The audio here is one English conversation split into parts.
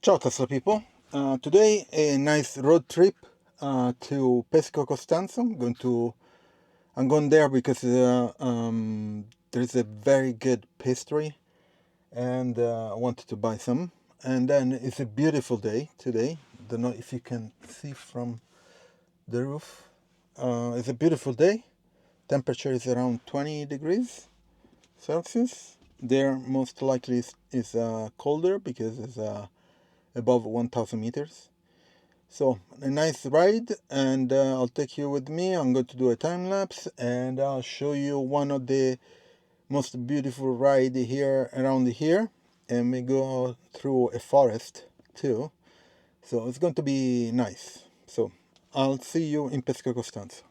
Ciao Tesla people. Today a nice road trip to Pescocostanzo. I'm going there because there's a very good pastry, and I wanted to buy some. And then it's a beautiful day today. Don't know if you can see from the roof. It's a beautiful day. Temperature is around 20 degrees Celsius. There most likely is colder because it's above 1,000 meters. So a nice ride, and I'll take you with me. I'm going to do a time lapse, and I'll show you one of the most beautiful ride here around here, and we go through a forest too. So it's going to be nice. So I'll see you in Pescocostanzo.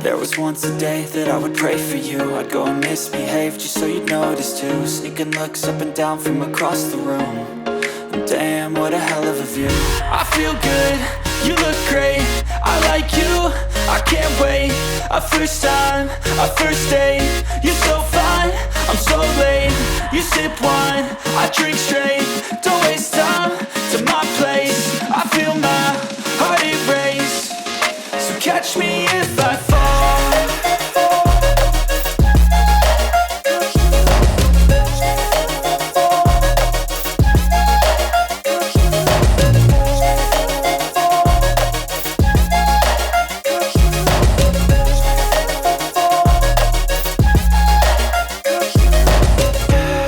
There was once a day that I would pray for you. I'd go and misbehave just so you'd notice too. Sneaking looks up and down from across the room. And damn, what a hell of a view. I feel good, you look great, I like you, I can't wait. A first time, a first date. You're so fine, I'm so late. You sip wine, I drink straight. Don't waste time to my place. I feel my heart erase. So catch me if I fall.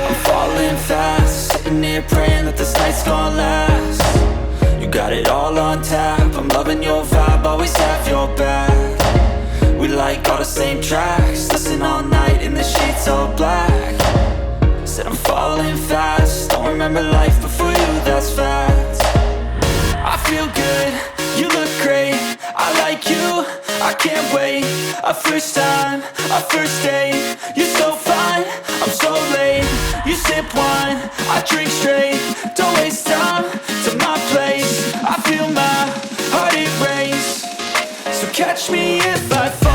I'm falling fast, sitting here praying that this night's gonna last. You got it all on tap, I'm loving your vibe, always have your back. We like all the same tracks, listen all night in the sheets all black. Said I'm falling fast, don't remember life before you, that's fact. I feel good, you look great, I like you, I can't wait. A first time, a first date. You're so fine, I'm so late. You sip wine, I drink straight. Don't waste time to my place. I feel my heart erase. So catch me if I fall.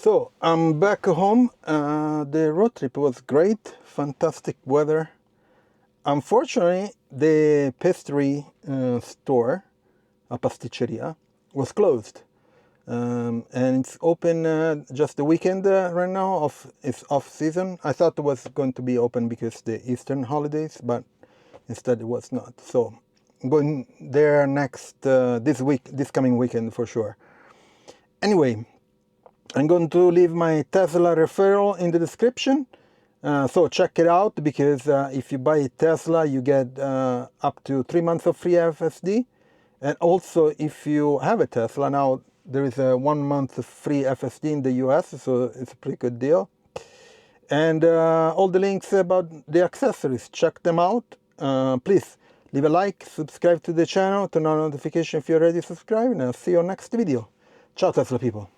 So I'm back home. The road trip was great, fantastic weather. Unfortunately, the pastry store, a pasticceria, was closed. And it's open just the weekend right now. It's off season. I thought it was going to be open because the Eastern holidays, but instead it was not. So I'm going there next this coming weekend for sure. Anyway, I'm going to leave my Tesla referral in the description. So check it out, because if you buy a Tesla, you get up to 3 months of free FSD. And also, if you have a Tesla now, there is a 1 month free FSD in the US, so it's a pretty good deal. And all the links about the accessories, check them out. Please leave a like, subscribe to the channel, turn on notification if you're already subscribed, and I'll see you on next video. Ciao Tesla people.